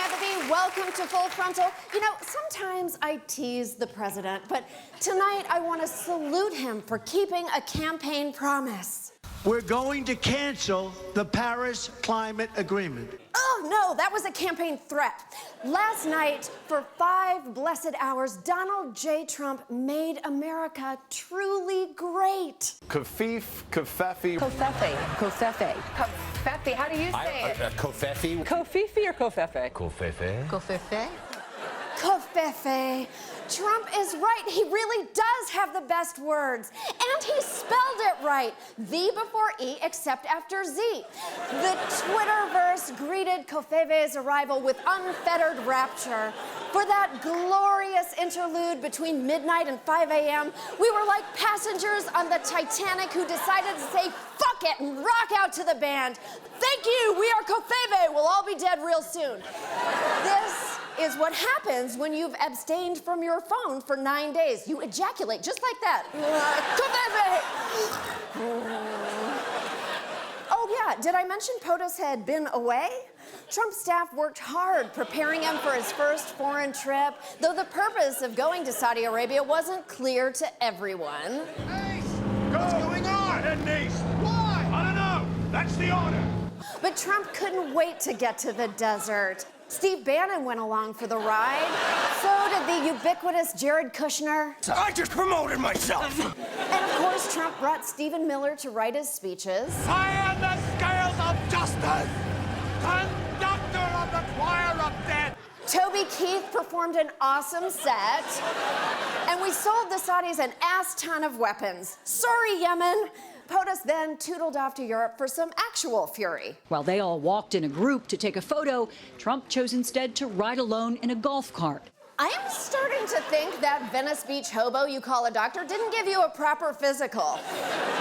Abby. Welcome to Full Frontal. You know, sometimes I tease the president, but tonight I want to salute him for keeping a campaign promise. We're going to cancel the Paris Climate Agreement. Oh, no, that was a campaign threat. Last night, for 5 blessed hours, Donald J. Trump made America truly great. Kafif, kafefi. Kofefe. Kofefe. Kofefe. How do you say it? Kofefi. Kofifi or Kofefe? Kofefe. Kofefe. Covfefe. Trump is right. He really does have the best words. And he spelled it right. V before E, except after Z. The Twitterverse greeted Covfefe's arrival with unfettered rapture. For that glorious interlude between midnight and 5 a.m., we were like passengers on the Titanic who decided to say fuck it and rock out to the band. Thank you, we are Covfefe. We'll all be dead real soon. This is what happens when you've abstained from your phone for 9 days. You ejaculate just like that. Oh yeah, did I mention POTUS had been away? Trump's staff worked hard preparing him for his first foreign trip, though the purpose of going to Saudi Arabia wasn't clear to everyone. What's going on? Denise! Why? I don't know. That's the order. But Trump couldn't wait to get to the desert. Steve Bannon went along for the ride. So did the ubiquitous Jared Kushner. I just promoted myself. And of course, Trump brought Stephen Miller to write his speeches. I am the scales of justice, conductor of the choir of death. Toby Keith performed an awesome set. And we sold the Saudis an ass ton of weapons. Sorry, Yemen. POTUS then tootled off to Europe for some actual fury. While they all walked in a group to take a photo, Trump chose instead to ride alone in a golf cart. I'm starting to think that Venice Beach hobo you call a doctor didn't give you a proper physical.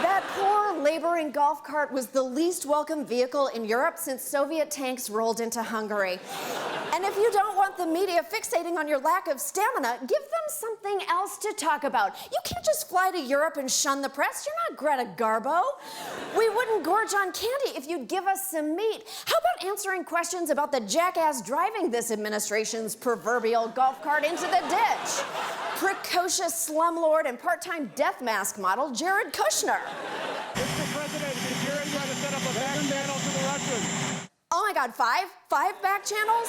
That poor laboring golf cart was the least welcome vehicle in Europe since Soviet tanks rolled into Hungary. And if you don't want the media fixating on your lack of stamina, give them something else to talk about. You can't just fly to Europe and shun the press. You're not Greta Garbo. We wouldn't gorge on candy if you'd give us some meat. How about answering questions about the jackass driving this administration's proverbial golf cart into the ditch? Precocious slumlord and part-time death mask model Jared Kushner. Mr. President, is Jared trying to set up a back channel to the Russians? Oh my God, 5? 5 back channels?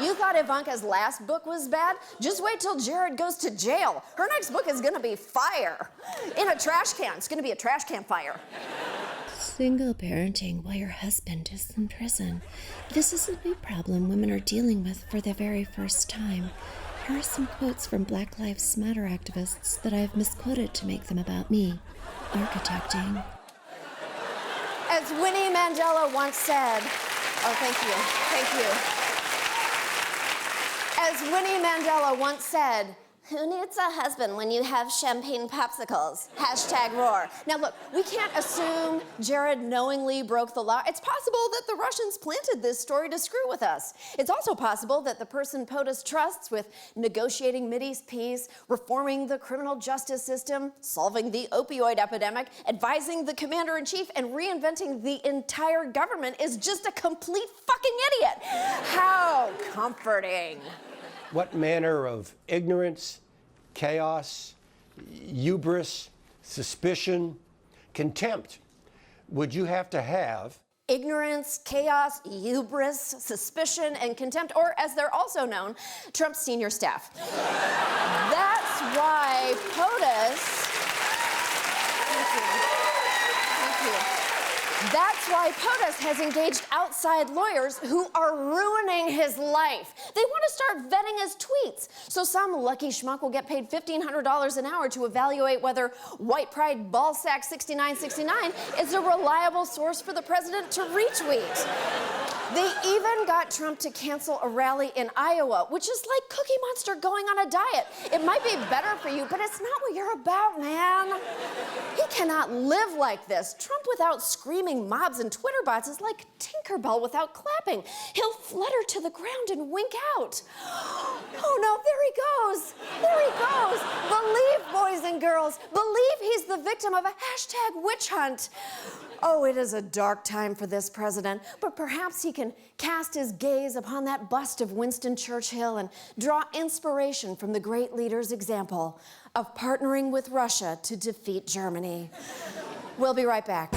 You thought Ivanka's last book was bad? Just wait till Jared goes to jail. Her next book is gonna be fire. In a trash can. It's gonna be a trash can fire. Single parenting while your husband is in prison. This is a big problem women are dealing with for the very first time. Here are some quotes from Black Lives Matter activists that I have misquoted to make them about me. Architecting. As Winnie Mandela once said, oh, thank you. As Winnie Mandela once said, who needs a husband when you have champagne popsicles? #roar. Now look, we can't assume Jared knowingly broke the law. It's possible that the Russians planted this story to screw with us. It's also possible that the person POTUS trusts with negotiating Mideast peace, reforming the criminal justice system, solving the opioid epidemic, advising the commander-in-chief, and reinventing the entire government is just a complete fucking idiot. How comforting. What manner of ignorance, chaos, hubris, suspicion, contempt would you have to have? Ignorance, chaos, hubris, suspicion, and contempt, or as they're also known, Trump's senior staff. That's why POTUS... Thank you. That's why POTUS has engaged outside lawyers who are ruining his life. They want to start vetting his tweets. So some lucky schmuck will get paid $1,500 an hour to evaluate whether White Pride Ballsack 6969 is a reliable source for the president to retweet. They even got Trump to cancel a rally in Iowa, which is like Cookie Monster going on a diet. It might be better for you, but it's not what you're about, man. He cannot live like this. Trump without screaming mobs and Twitter bots is like Tinkerbell without clapping. He'll flutter to the ground and wink out. Oh no, there he goes. There he goes. Believe, boys and girls. Believe he's the victim of a #witch hunt. Oh, it is a dark time for this president, but perhaps he can can cast his gaze upon that bust of Winston Churchill and draw inspiration from the great leader's example of partnering with Russia to defeat Germany. We'll be right back.